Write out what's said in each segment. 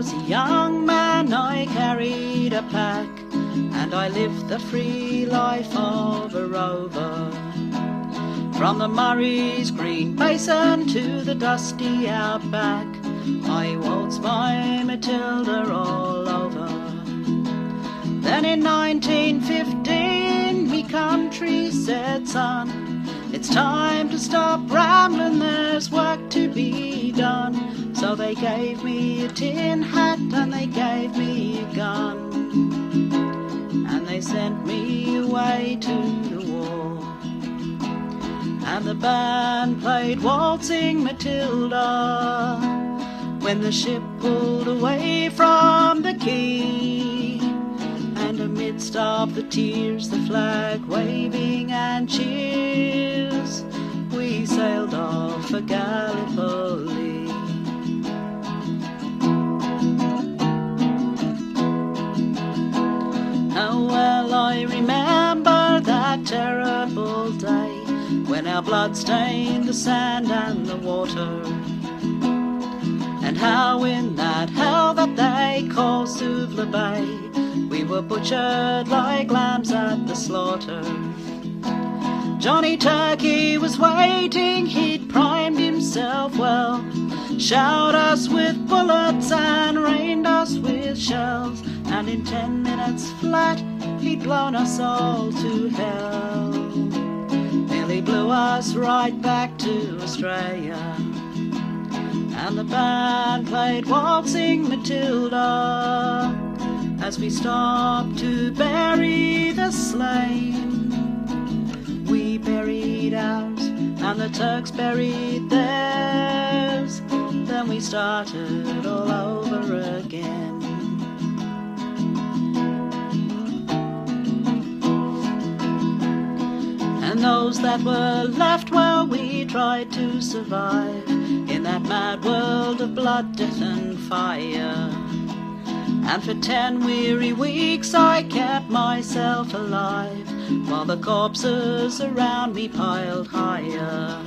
was a young man I carried a pack, and I lived the free life of a rover. From the Murray's green basin to the dusty outback, I waltzed my Matilda all over. Then in 1915 me country said, son, it's time to stop rambling, there's work to be done. So they gave me a tin hat and they gave me a gun, and they sent me away to the war. And the band played Waltzing Matilda when the ship pulled away from the quay, and amidst of the tears, the flag waving and cheers, we sailed off for Gallipoli. How well I remember that terrible day when our blood stained the sand and the water, and how in that hell that they call Suvla Bay we were butchered like lambs at the slaughter. Johnny Turkey was waiting, he'd primed himself well, showered us with bullets and rained us with shells, and in 10 minutes flat he'd blown us all to hell. Nearly blew us right back to Australia. And the band played Waltzing Matilda as we stopped to bury the slain. We buried ours and the Turks buried theirs, then we started all over again. And those that were left, well, we tried to survive in that mad world of blood, death and fire. And for 10 weary weeks I kept myself alive, while the corpses around me piled higher.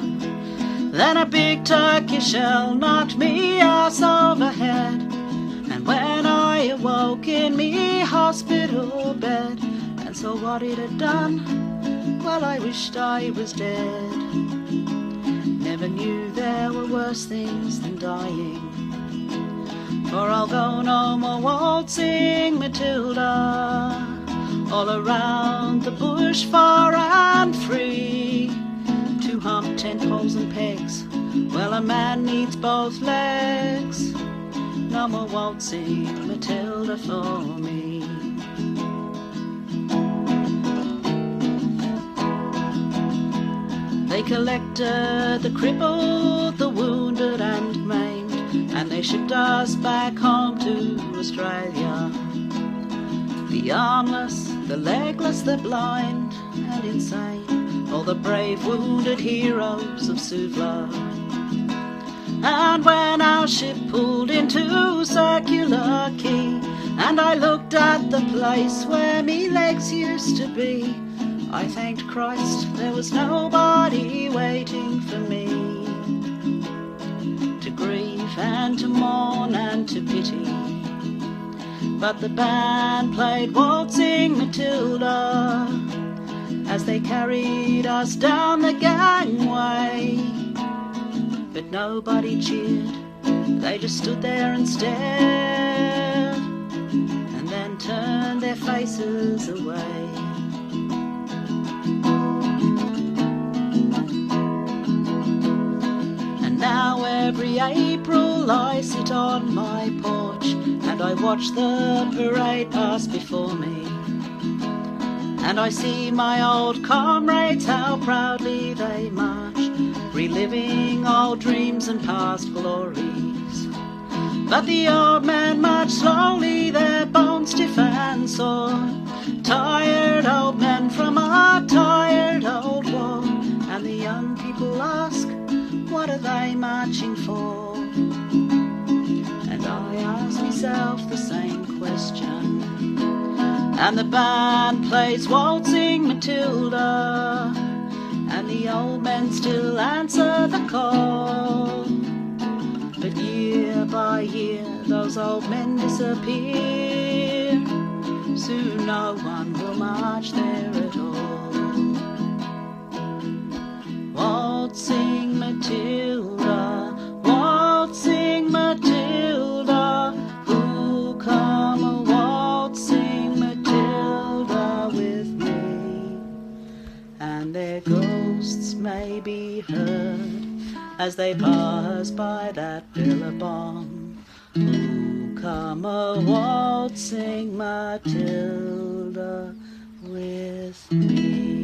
Then a big Turkish shell knocked me arse overhead, and when I awoke in me hospital bed and saw what it had done, well, I wished I was dead. Never knew there were worse things than dying, for I'll go no more waltzing Matilda all around the bush far and free. To hump 10 poles and pegs, well, a man needs both legs. No more waltzing Matilda for me. They collected the crippled, the wounded and maimed, and they shipped us back home to Australia. The armless, the legless, the blind and insane, all the brave wounded heroes of Suvla. And when our ship pulled into Circular Quay, and I looked at the place where me legs used to be, I thanked Christ there was nobody waiting for me to grieve and to mourn and to pity. But the band played Waltzing Matilda as they carried us down the gangway. But nobody cheered, they just stood there and stared, and then turned their faces away. Now every April I sit on my porch and I watch the parade pass before me, and I see my old comrades, how proudly they march, reliving old dreams and past glories. But the old men march slowly, their bones stiff and sore, tired old men from our tired old war. And the young people ask, what are they marching for? And I ask myself the same question. And the band plays Waltzing Matilda, and the old men still answer the call. But year by year those old men disappear. Soon no one will march there at all. Waltzing Matilda, waltzing Matilda, who come a waltzing Matilda with me? And their ghosts may be heard as they pass by that billabong. Who come a waltzing Matilda with me?